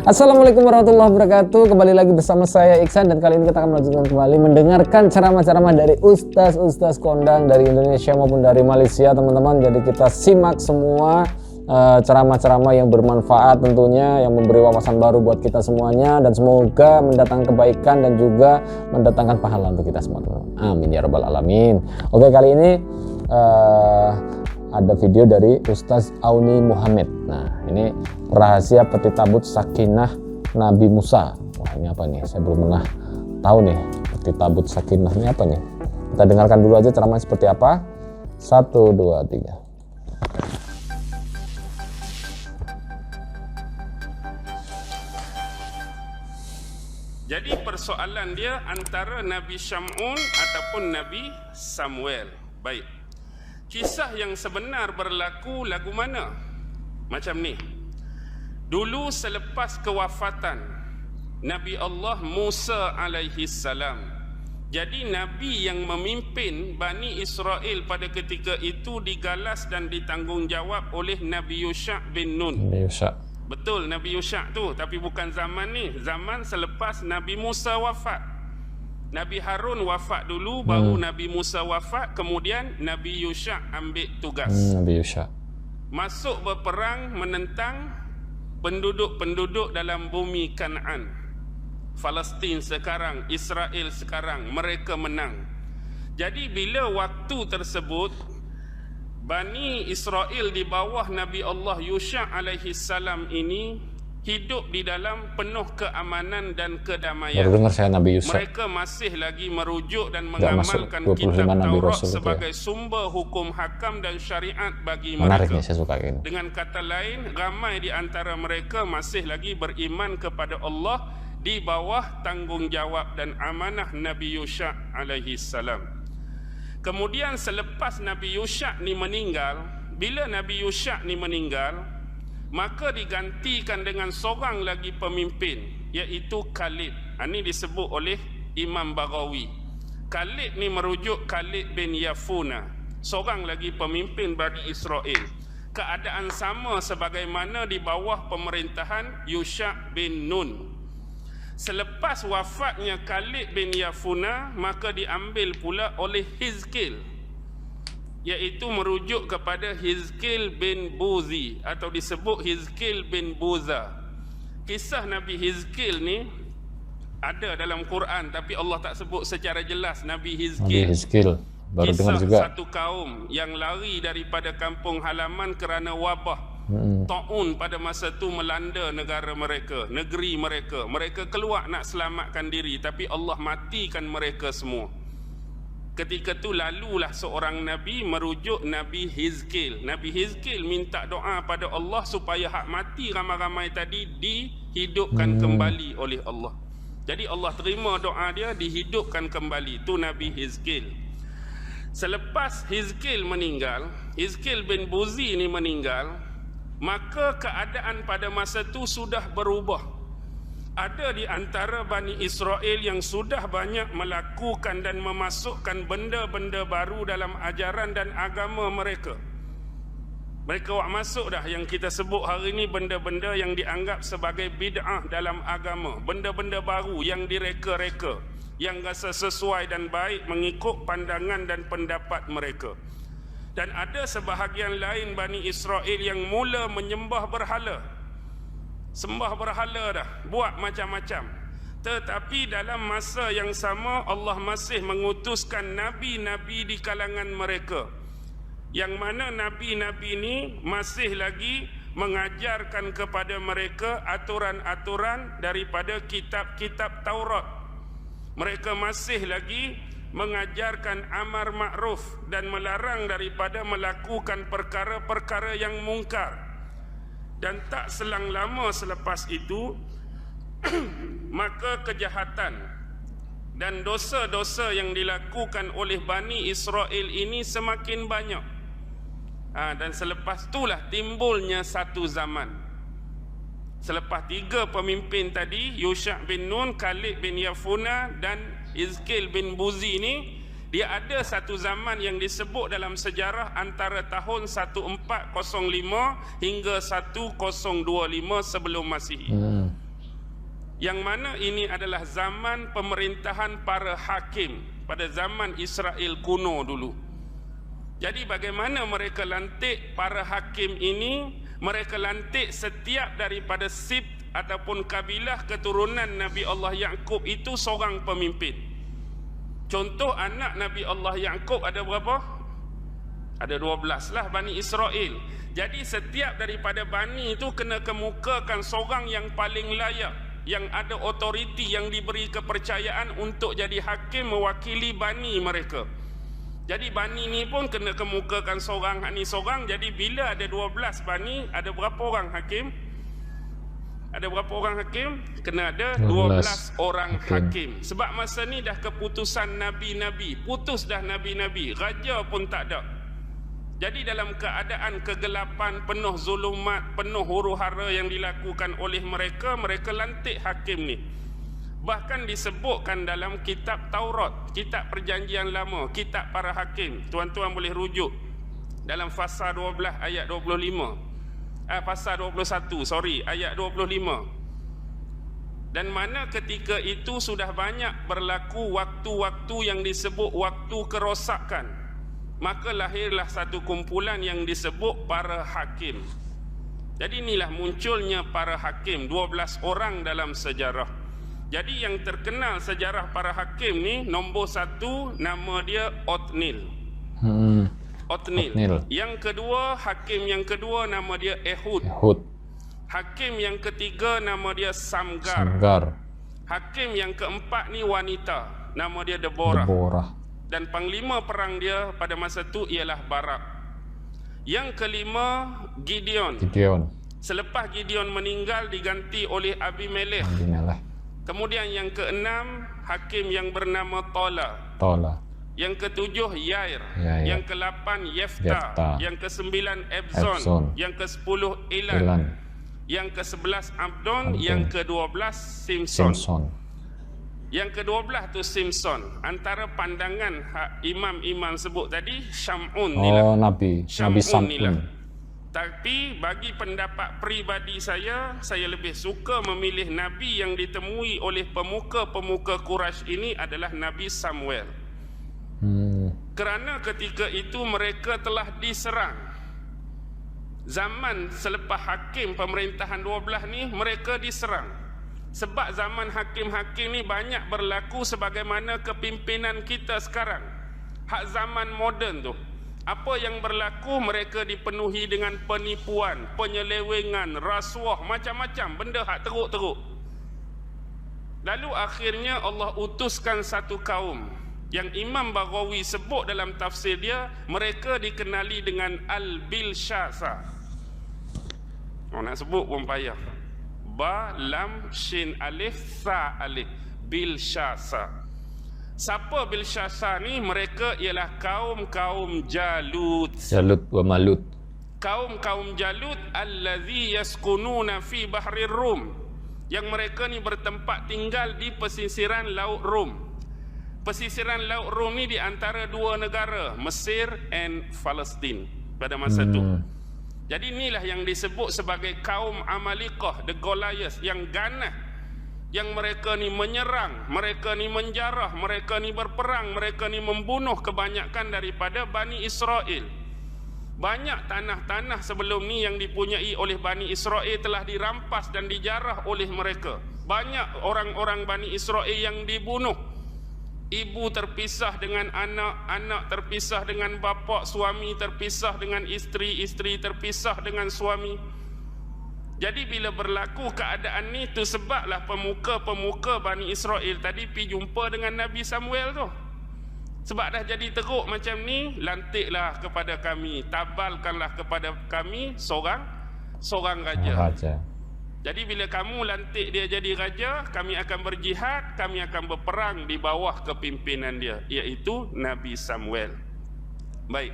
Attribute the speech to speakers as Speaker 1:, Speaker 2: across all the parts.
Speaker 1: Assalamualaikum warahmatullahi wabarakatuh. Kembali lagi bersama saya Iksan, dan kali ini kita akan melanjutkan kembali mendengarkan ceramah-ceramah dari ustaz-ustaz kondang dari Indonesia maupun dari Malaysia, teman-teman. Jadi kita simak semua ceramah-ceramah yang bermanfaat tentunya, yang memberi wawasan baru buat kita semuanya, dan semoga mendatangkan kebaikan dan juga mendatangkan pahala untuk kita semua, teman-teman. Amin ya rabbal alamin. Oke, kali ini ada video dari Ustaz Auni Muhammad. Nah, ini rahasia peti tabut sakinah Nabi Musa. Wah, ini apa nih? Saya belum pernah tahu nih peti tabut sakinah ini apa nih. Kita dengarkan dulu aja ceramahnya seperti apa. 1, 2, 3.
Speaker 2: Jadi persoalan dia antara Nabi Syamun ataupun Nabi Samuel. Baik. Kisah yang sebenar berlaku lagu mana? Macam ni. Dulu selepas kewafatan Nabi Allah Musa alaihi salam, jadi Nabi yang memimpin Bani Israel pada ketika itu digalas dan ditanggungjawab oleh Nabi Yusha' bin Nun.
Speaker 1: Nabi Yusha'.
Speaker 2: Betul, Nabi Yusha' tu, tapi bukan zaman ni. Zaman selepas Nabi Musa wafat. Nabi Harun wafat dulu, baru Nabi Musa wafat, kemudian Nabi Yusha' ambil tugas.
Speaker 1: Nabi Yusha'
Speaker 2: masuk berperang menentang penduduk-penduduk dalam bumi Kanaan. Palestin sekarang, Israel sekarang, mereka menang. Jadi bila waktu tersebut Bani Israel di bawah Nabi Allah Yusha' alaihi salam ini hidup di dalam penuh keamanan dan kedamaian.
Speaker 1: Baru dengar saya Nabi Yusha'.
Speaker 2: Mereka masih lagi merujuk dan mengamalkan kitab Taurat sebagai sumber hukum hakam dan syariat bagi
Speaker 1: Menarik
Speaker 2: mereka.
Speaker 1: Nih, saya suka ini.
Speaker 2: Dengan kata lain, ramai di antara mereka masih lagi beriman kepada Allah di bawah tanggungjawab dan amanah Nabi Yusha' alaihi salam. Kemudian selepas Nabi Yusha' ni meninggal, bila Nabi Yusha' ni meninggal, maka digantikan dengan seorang lagi pemimpin, iaitu Khalid. Ini disebut oleh Imam Baghawi. Khalid ni merujuk Khalid bin Yafuna, seorang lagi pemimpin Bani Israel. Keadaan sama sebagaimana di bawah pemerintahan Yusha' bin Nun. Selepas wafatnya Khalid bin Yafuna, maka diambil pula oleh Hizkil, iaitu merujuk kepada Hizkil bin Buzi atau disebut Hizkil bin Buza. Kisah Nabi Hizkil ni ada dalam Quran, tapi Allah tak sebut secara jelas Nabi Hizkil.
Speaker 1: Nabi Hizkil baru dengar juga.
Speaker 2: Satu kaum yang lari daripada kampung halaman kerana wabah taun pada masa tu melanda negara mereka, negeri mereka. Mereka keluar nak selamatkan diri, tapi Allah matikan mereka semua. Ketika tu lalulah seorang Nabi merujuk Nabi Hizkil. Nabi Hizkil minta doa pada Allah supaya hak mati ramai-ramai tadi dihidupkan kembali oleh Allah. Jadi Allah terima doa dia, dihidupkan kembali. Tu Nabi Hizkil. Selepas Hizkil meninggal, Hizkil bin Buzi ni meninggal, maka keadaan pada masa tu sudah berubah. Ada di antara Bani Israel yang sudah banyak melakukan dan memasukkan benda-benda baru dalam ajaran dan agama mereka. Mereka masuk dah yang kita sebut hari ini benda-benda yang dianggap sebagai bid'ah dalam agama. Benda-benda baru yang direka-reka, yang rasa sesuai dan baik mengikut pandangan dan pendapat mereka. Dan ada sebahagian lain Bani Israel yang mula menyembah berhala. Sembah berhala dah, buat macam-macam. Tetapi dalam masa yang sama Allah masih mengutuskan nabi-nabi di kalangan mereka, yang mana nabi-nabi ini masih lagi mengajarkan kepada mereka aturan-aturan daripada kitab-kitab Taurat. Mereka masih lagi mengajarkan amar makruf dan melarang daripada melakukan perkara-perkara yang mungkar. Dan tak selang lama selepas itu maka kejahatan dan dosa-dosa yang dilakukan oleh Bani Israel ini semakin banyak. Dan selepas itulah timbulnya satu zaman. Selepas 3 pemimpin tadi, Yusha' bin Nun, Khalid bin Yafuna dan Hizkil bin Buzi ini, dia ada satu zaman yang disebut dalam sejarah antara tahun 1405 hingga 1025 sebelum Masihi. yang mana ini adalah zaman pemerintahan para hakim pada zaman Israel kuno dulu. Jadi bagaimana mereka lantik para hakim ini? Mereka lantik setiap daripada sib ataupun kabilah keturunan Nabi Allah Yaqub itu seorang pemimpin. Contoh anak Nabi Allah Yaqub ada berapa? Ada 12 lah Bani Israel. Jadi setiap daripada Bani itu kena kemukakan seorang yang paling layak, yang ada otoriti, yang diberi kepercayaan untuk jadi hakim mewakili Bani mereka. Jadi Bani ni pun kena kemukakan seorang, ni seorang. Jadi bila ada 12 Bani, ada berapa orang hakim? Ada berapa orang hakim? Kena ada 12 orang hakim. Sebab masa ni dah keputusan Nabi-Nabi, putus dah Nabi-Nabi, raja pun tak ada. Jadi dalam keadaan kegelapan, penuh zulumat, penuh huru-hara yang dilakukan oleh mereka, mereka lantik hakim ni. Bahkan disebutkan dalam kitab Taurat, kitab perjanjian lama, kitab para hakim. Tuan-tuan boleh rujuk dalam Fasal 12 ayat 25. Pasal 21, ayat 25. Dan mana ketika itu sudah banyak berlaku waktu-waktu yang disebut waktu kerosakan, maka lahirlah satu kumpulan yang disebut para hakim. Jadi inilah munculnya para hakim, 12 orang dalam sejarah. Jadi yang terkenal sejarah para hakim ni, nombor 1 nama dia Otnil. Otnil. Yang kedua, hakim yang kedua nama dia Ehud. Hakim yang ketiga nama dia Samgar. Hakim yang keempat ni wanita, nama dia Deborah. Dan panglima perang dia pada masa itu ialah Barak. Yang kelima Gideon. Selepas Gideon meninggal diganti oleh Abimelekh. Kemudian yang keenam hakim yang bernama Tola. Yang ketujuh Yair. Yang ke-8 Yefta. Yang ke-9 Ebzon. Yang ke-10 Elan. Yang ke-11 Abdon. Yang ke-12 Simson. Yang ke-12 tu Simson. Antara pandangan imam-imam sebut tadi, Syamun ni lah. Nabi Syamun ni lah. Tapi bagi pendapat peribadi saya lebih suka memilih Nabi yang ditemui oleh pemuka-pemuka Quraisy ini adalah Nabi Samuel. Kerana ketika itu mereka telah diserang. Zaman selepas hakim pemerintahan 12 ni, mereka diserang. Sebab zaman hakim-hakim ni banyak berlaku sebagaimana kepimpinan kita sekarang. Hak zaman moden tu. Apa yang berlaku, mereka dipenuhi dengan penipuan, penyelewengan, rasuah, macam-macam benda hak teruk-teruk. Lalu akhirnya Allah utuskan satu kaum yang Imam Baghawi sebut dalam tafsir dia, mereka dikenali dengan Al-Bilshasa. Nak sebut pun payah. Ba, lam, shin, alif, sa, alif. Bilshasa. Siapa Bilshasa ni? Mereka ialah kaum-kaum Jalut wa Malut. Kaum-kaum Jalut allazi yaskununa fi bahrir Rum, yang mereka ni bertempat tinggal di pesisiran Laut Rum. Pesisiran Laut Rum ni di antara dua negara, Mesir and Palestin pada masa tu. Jadi inilah yang disebut sebagai kaum Amalikah, the Goliath, yang ganas, yang mereka ni menyerang, mereka ni menjarah, mereka ni berperang, mereka ni membunuh kebanyakan daripada Bani Israel. Banyak tanah-tanah sebelum ni yang dipunyai oleh Bani Israel telah dirampas dan dijarah oleh mereka. Banyak orang-orang Bani Israel yang dibunuh. Ibu terpisah dengan anak, anak terpisah dengan bapa, suami terpisah dengan isteri, isteri terpisah dengan suami. Jadi bila berlaku keadaan ni, tu sebablah pemuka-pemuka Bani Israel tadi pergi jumpa dengan Nabi Samuel tu. Sebab dah jadi teruk macam ni, lantiklah kepada kami, tabalkanlah kepada kami seorang raja. Jadi bila kamu lantik dia jadi raja, kami akan berjihad, kami akan berperang di bawah kepimpinan dia, iaitu Nabi Samuel. Baik,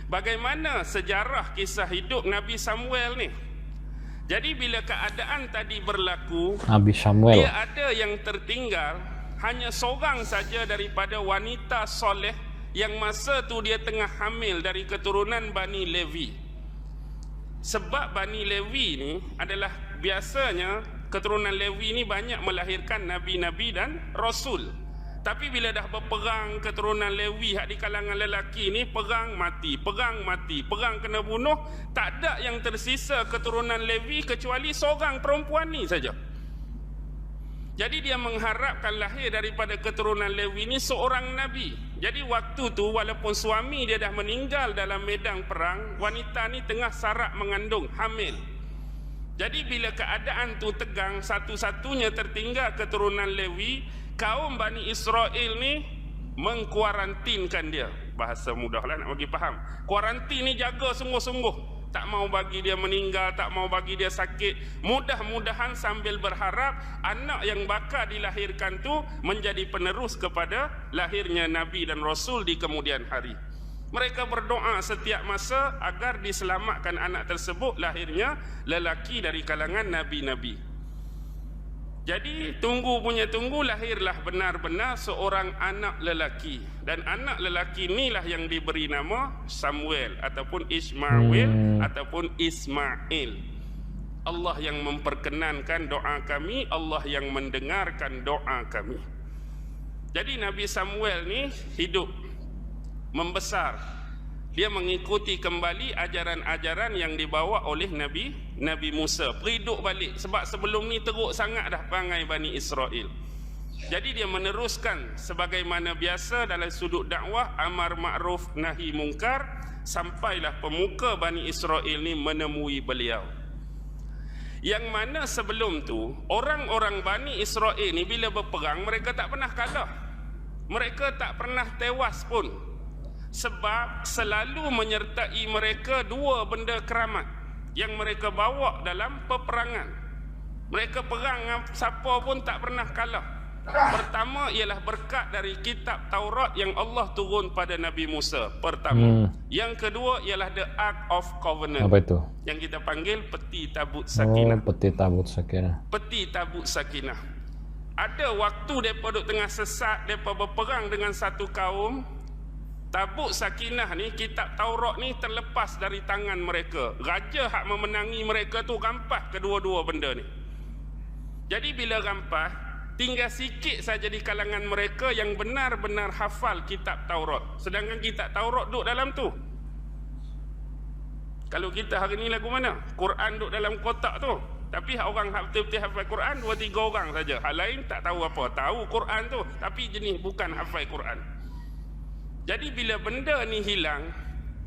Speaker 2: bagaimana sejarah kisah hidup Nabi Samuel ni? Jadi bila keadaan tadi berlaku, Nabi Samuel, dia ada yang tertinggal, hanya seorang saja daripada wanita soleh yang masa tu dia tengah hamil dari keturunan Bani Levi. Sebab Bani Levi ni adalah biasanya keturunan Lewi ni banyak melahirkan nabi-nabi dan rasul. Tapi bila dah berperang keturunan Lewi hak di kalangan lelaki ni, perang mati, perang kena bunuh, tak ada yang tersisa keturunan Lewi kecuali seorang perempuan ni saja. Jadi dia mengharapkan lahir daripada keturunan Lewi ni seorang nabi. Jadi waktu tu walaupun suami dia dah meninggal dalam medan perang, wanita ni tengah sarak mengandung, hamil. Jadi bila keadaan tu tegang, satu-satunya tertinggal keturunan Lewi, kaum Bani Israel ni mengkuarantinkan dia. Bahasa mudahlah nak bagi faham. Kuarantin ni jaga sungguh-sungguh. Tak mau bagi dia meninggal, tak mau bagi dia sakit. Mudah-mudahan sambil berharap anak yang bakal dilahirkan tu menjadi penerus kepada lahirnya Nabi dan Rasul di kemudian hari. Mereka berdoa setiap masa agar diselamatkan anak tersebut, lahirnya lelaki dari kalangan Nabi-Nabi. Jadi tunggu lahirlah benar-benar seorang anak lelaki. Dan anak lelaki inilah yang diberi nama Samuel ataupun Ismail ataupun Ismail. Allah yang memperkenankan doa kami, Allah yang mendengarkan doa kami. Jadi Nabi Samuel ni hidup, membesar. Dia mengikuti kembali ajaran-ajaran yang dibawa oleh Nabi Musa. Periduk balik sebab sebelum ni teruk sangat dah perangai Bani Israel. Jadi dia meneruskan sebagaimana biasa dalam sudut dakwah, amar ma'ruf nahi mungkar, sampailah pemuka Bani Israel ni menemui beliau. Yang mana sebelum tu orang-orang Bani Israel ni bila berperang mereka tak pernah kalah. Mereka tak pernah tewas pun. Sebab selalu menyertai mereka dua benda keramat yang mereka bawa dalam peperangan. Mereka perang siapa pun tak pernah kalah. Pertama ialah berkat dari kitab Taurat yang Allah turun pada Nabi Musa. Pertama. Yang kedua ialah the Ark of Covenant.
Speaker 1: Apa itu?
Speaker 2: Yang kita panggil peti tabut sakinah.
Speaker 1: Peti tabut sakinah.
Speaker 2: Peti tabut sakinah. Ada waktu mereka duduk tengah sesat, mereka berperang dengan satu kaum. Tabut sakinah ni, kitab Taurat ni terlepas dari tangan mereka. Raja hak memenangi mereka tu rampas kedua-dua benda ni. Jadi bila rampas, tinggal sikit saja di kalangan mereka yang benar-benar hafal kitab Taurat. Sedangkan kitab Taurat duduk dalam tu. Kalau kita hari ni lagu mana? Quran duduk dalam kotak tu. Tapi orang hak betul-betul hafal Quran 2-3 orang saja. Hal lain tak tahu apa. Tahu Quran tu tapi jenis bukan hafal Quran. Jadi bila benda ni hilang,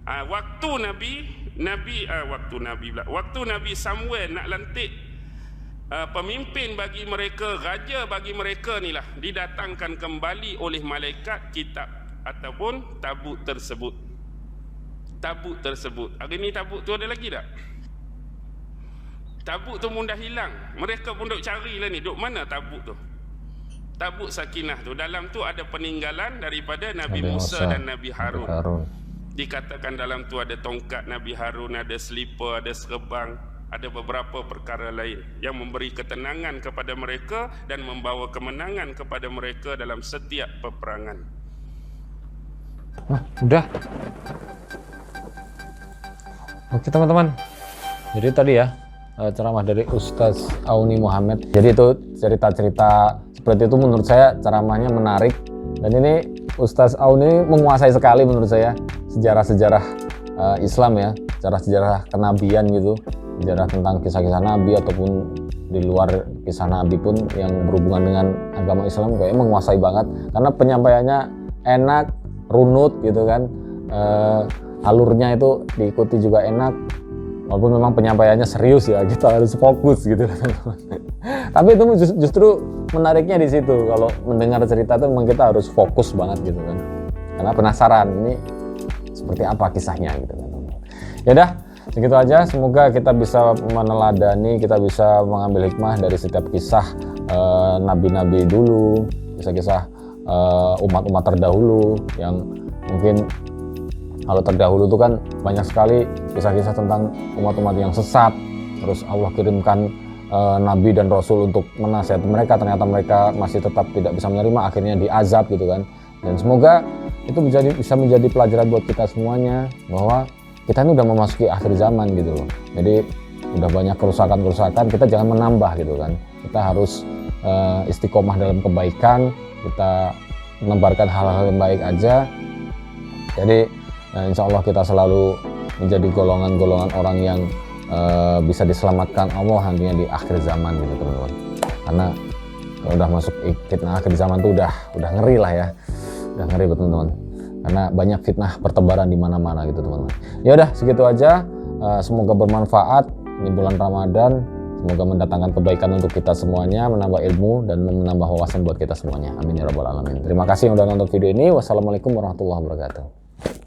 Speaker 2: waktu Nabi Samuel nak lantik pemimpin bagi mereka, raja bagi mereka ni lah, didatangkan kembali oleh malaikat kitab ataupun tabut tersebut. Tabut tersebut. Hari ni tabut tu ada lagi tak? Tabut tu pun dah hilang. Mereka pun duk cari lah ni, duk mana tabut tu? Tabut sakinah tu, dalam tu ada peninggalan daripada Nabi Musa dan Nabi Harun. Dikatakan dalam tu ada tongkat Nabi Harun, ada selipar, ada serbang, ada beberapa perkara lain yang memberi ketenangan kepada mereka dan membawa kemenangan kepada mereka dalam setiap peperangan.
Speaker 1: Udah. Oke teman-teman, jadi tadi ya ceramah dari Ustaz Auni Muhammad. Jadi itu cerita-cerita seperti itu menurut saya ceramahnya menarik. Dan ini Ustaz Auni menguasai sekali menurut saya sejarah-sejarah Islam ya, sejarah-sejarah kenabian gitu, sejarah tentang kisah-kisah Nabi ataupun di luar kisah Nabi pun yang berhubungan dengan agama Islam kayaknya menguasai banget karena penyampaiannya enak, runut gitu kan, alurnya itu diikuti juga enak. Walaupun memang penyampaiannya serius ya, kita harus fokus gitu. Tapi itu justru menariknya di situ. Kalau mendengar cerita itu memang kita harus fokus banget gitu kan. Karena penasaran ini seperti apa kisahnya gitu kan. Ya udah, segitu aja. Semoga kita bisa meneladani, kita bisa mengambil hikmah dari setiap kisah nabi-nabi dulu, kisah-kisah umat-umat terdahulu yang mungkin kalau terdahulu itu kan banyak sekali kisah-kisah tentang umat-umat yang sesat. Terus Allah kirimkan Nabi dan Rasul untuk menasihati mereka. Ternyata mereka masih tetap tidak bisa menerima. Akhirnya diazab gitu kan. Dan semoga itu bisa menjadi pelajaran buat kita semuanya. Bahwa kita ini udah memasuki akhir zaman gitu loh. Jadi udah banyak kerusakan-kerusakan. Kita jangan menambah gitu kan. kita harus istiqomah dalam kebaikan, kita menebarkan hal-hal yang baik aja. Jadi insya Allah kita selalu menjadi golongan-golongan orang yang bisa diselamatkan Allah nantinya di akhir zaman gitu teman-teman. Karena kalau udah masuk fitnah akhir zaman tuh udah ngeri lah ya, udah ngeri teman-teman. Karena banyak fitnah bertebaran di mana-mana gitu teman-teman. Ya udah segitu aja. Semoga bermanfaat. Ini bulan Ramadan. Semoga mendatangkan kebaikan untuk kita semuanya, menambah ilmu dan menambah wawasan buat kita semuanya. Amin ya rabbal alamin. Terima kasih yang udah nonton video ini. Wassalamualaikum warahmatullahi wabarakatuh.